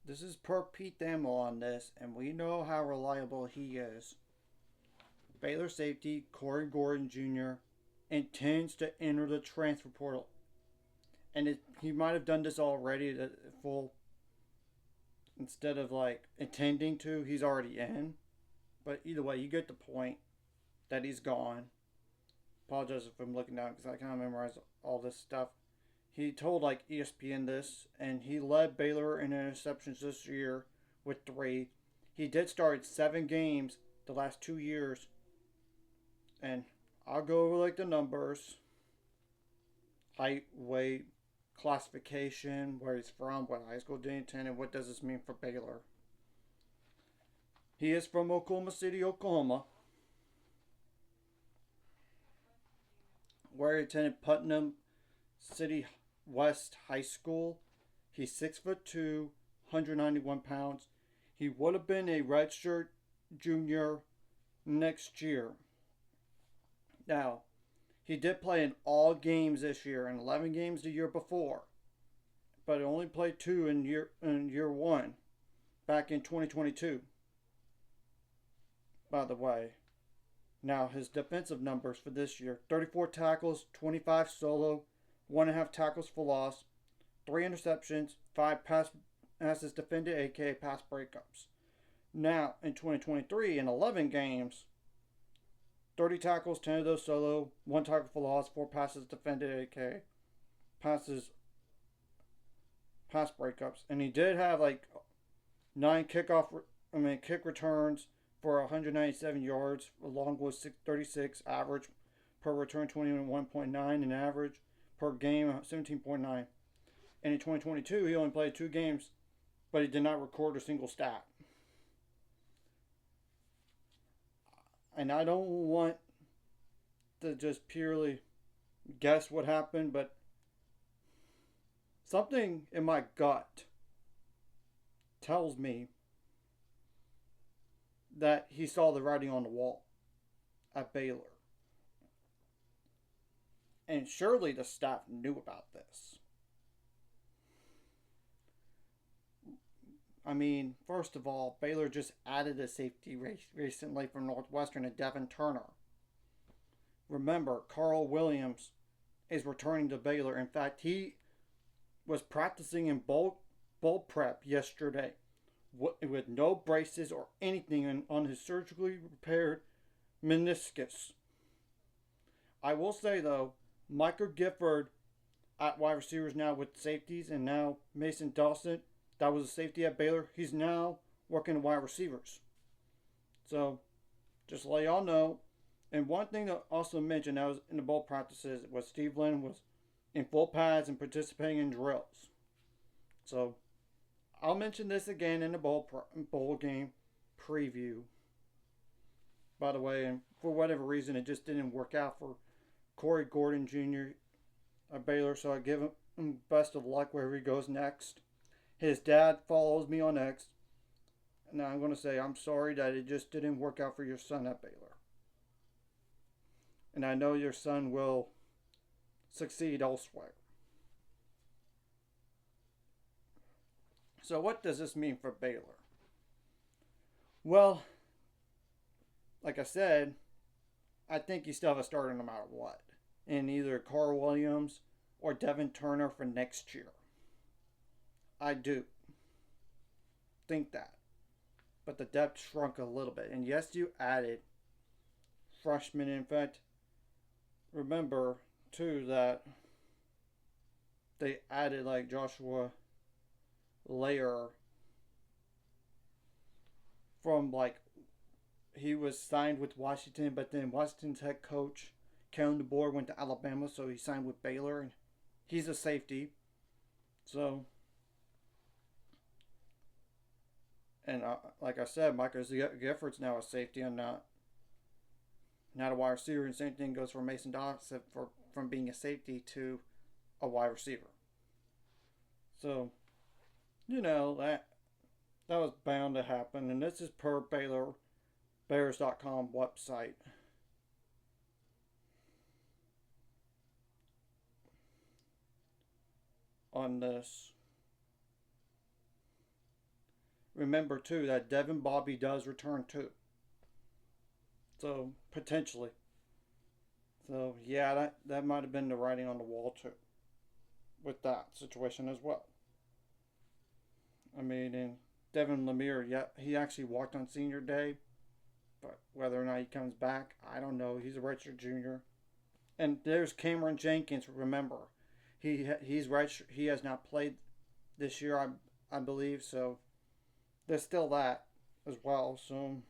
This is per Pete Thamel on this, and we know how reliable he is. Baylor safety Corey Gordon Jr. intends to enter the transfer portal, and he might have done this already. Full instead of like intending to, he's already in. But either way, you get the point that he's gone. Apologize if I'm looking down because I can't memorize all this stuff. He told like ESPN this, and he led Baylor in interceptions this year with 3. He did start 7 games the last 2 years, and I'll go over like the numbers: height, weight, classification, where he's from, what high school did he attend, and what does this mean for Baylor. He is from Oklahoma City, Oklahoma, where he attended Putnam City West High School. He's 6'2", 191 pounds. He would have been a redshirt junior next year. Now, he did play in all games this year and 11 games the year before, but only played 2 in year 1 back in 2022. By the way, now his defensive numbers for this year: 34 tackles, 25 solo, 1.5 tackles for loss, 3 interceptions, 5 passes defended, aka pass breakups. Now in 2023, in 11 games, 30 tackles, 10 of those solo, 1 tackle for loss, 4 passes defended, aka pass breakups, and he did have like 9 kick returns for 197 yards, along with 636 average per return, 21.9 in average per game, 17.9. And in 2022, he only played 2 games, but he did not record a single stat. And I don't want to just purely guess what happened, but something in my gut tells me that he saw the writing on the wall at Baylor. And surely the staff knew about this. I mean, first of all, Baylor just added a safety recently from Northwestern, and Devin Turner. Remember, Carl Williams is returning to Baylor. In fact, he was practicing in bowl prep yesterday with no braces or anything on his surgically repaired meniscus. I will say though, Michael Gifford at wide receivers now with safeties, and now Mason Dawson, that was a safety at Baylor, he's now working wide receivers. So, just to let y'all know. And one thing to also mention that was in the bowl practices was Steve Lynn was in full pads and participating in drills. So, I'll mention this again in the bowl game preview. By the way, and for whatever reason, it just didn't work out for Corey Gordon Jr. at Baylor, so I give him best of luck wherever he goes next. His dad follows me on X, and I'm going to say I'm sorry that it just didn't work out for your son at Baylor. And I know your son will succeed elsewhere. So what does this mean for Baylor? Well, like I said, I think you still have a starter no matter what, in either Carl Williams or Devin Turner for next year. I do think that. But the depth shrunk a little bit. And yes, you added freshmen. In fact, remember too that they added like Joshua Layer from like, he was signed with Washington, but then Washington's head coach Kellen DeBoer went to Alabama, so he signed with Baylor, and he's a safety. So, and like I said, Michael Gifford's now a safety and not a wide receiver. And same thing goes for Mason Dawson from being a safety to a wide receiver. So, that was bound to happen, and this is per Bears.com website. On this. remember too that Devin Bobby does return too. So potentially. So yeah, that might have been the writing on the wall too, with that situation as well. I mean, and Devin Lemire, yeah, he actually walked on senior day, but whether or not he comes back, I don't know. He's a redshirt junior. And there's Cameron Jenkins. Remember, he's redshirt. He has not played this year, I believe. So there's still that as well. So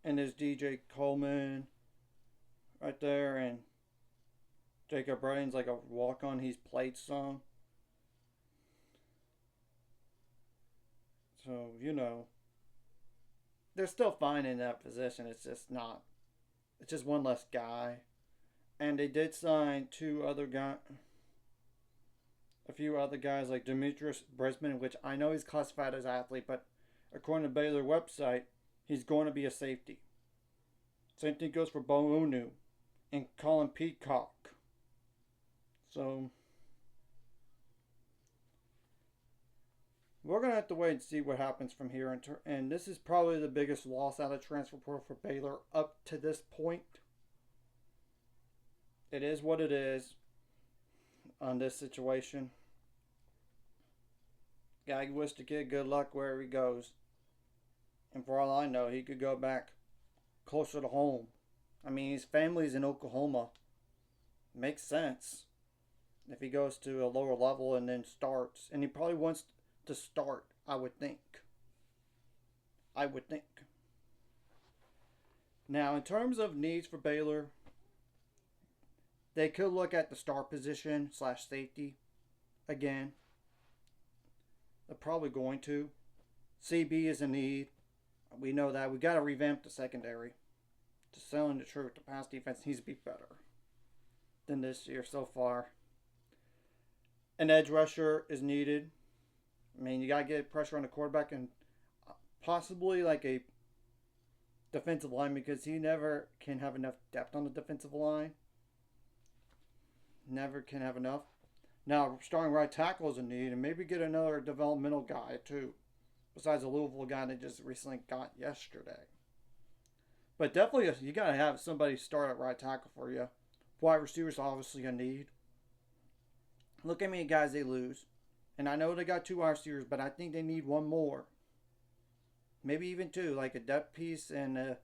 and there's DJ Coleman right there, and Jacob Braden's like a walk on. He's played some. So, they're still fine in that position. It's just not. It's just one less guy. And they did sign a few other guys like Demetrius Brisbane, which I know he's classified as athlete, but according to Baylor website, he's going to be a safety. Same thing goes for Bo Unu and Colin Peacock. So we're going to have to wait and see what happens from here. And this is probably the biggest loss out of transfer portal for Baylor up to this point. It is what it is on this situation. Guy wish the kid good luck wherever he goes. And for all I know, he could go back closer to home. I mean, his family's in Oklahoma. Makes sense. If he goes to a lower level and then starts. And he probably wants to start, I would think. Now, in terms of needs for Baylor, they could look at the star position / safety again. They're probably going to. CB is a need. We know that. We got to revamp the secondary. Just telling the truth, the pass defense needs to be better than this year so far. An edge rusher is needed. I mean, you got to get pressure on the quarterback and possibly like a defensive line because he never can have enough depth on the defensive line. Never can have enough. Now, starting right tackle is a need, and maybe get another developmental guy too, besides the Louisville guy they just recently got yesterday. But definitely, you got to have somebody start at right tackle for you. Wide receivers obviously a need. Look at many guys they lose. And I know they got 2 wide receivers, but I think they need one more. Maybe even 2, like a depth piece and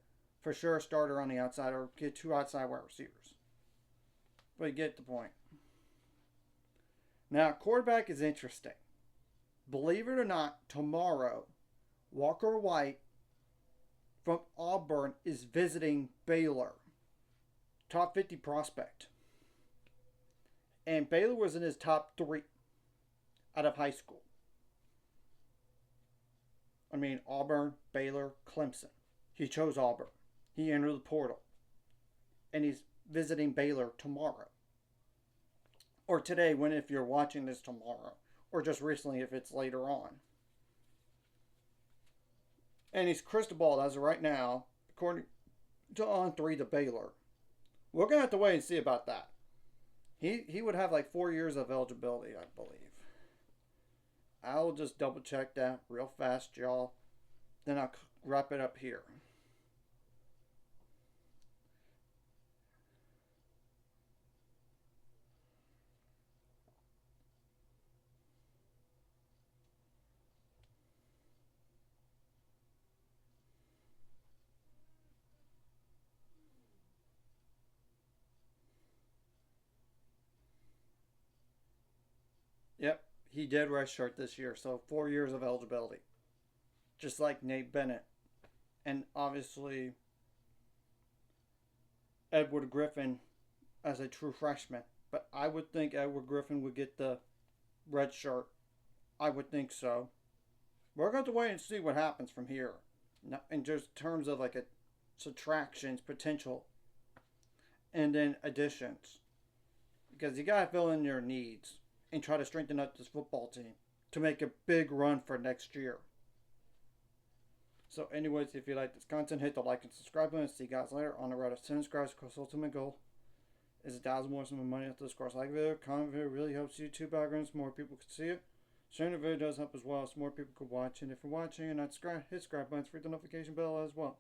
for sure a starter on the outside, or get 2 outside wide receivers. But you get the point. Now, quarterback is interesting. Believe it or not, tomorrow, Walker White from Auburn is visiting Baylor. Top 50 prospect. And Baylor was in his top 3 out of high school. I mean, Auburn, Baylor, Clemson. He chose Auburn. He entered the portal. And he's visiting Baylor tomorrow. Or today, if you're watching this tomorrow. Or just recently if it's later on. And he's crystal ball as of right now, according to On3 to Baylor. We're going to have to wait and see about that. He would have like 4 years of eligibility, I believe. I'll just double check that real fast, y'all. Then I'll wrap it up here. Yep, he did redshirt this year, so 4 years of eligibility. Just like Nate Bennett. And obviously Edward Griffin as a true freshman. But I would think Edward Griffin would get the red shirt. I would think so. We're going to wait and see what happens from here. In just terms of like a subtractions, potential, and then additions. Because you got to fill in your needs and try to strengthen up this football team to make a big run for next year. So anyways, if you like this content, hit the like and subscribe button. See you guys later on the road to 10 subscribers. Ultimate goal is 1,000 more some money after this course. Like the video, comment video really helps YouTube algorithms. More people can see it. Sharing the video does help as well, so more people could watch. And if you're watching and not subscribed, hit subscribe button, hit the notification bell as well.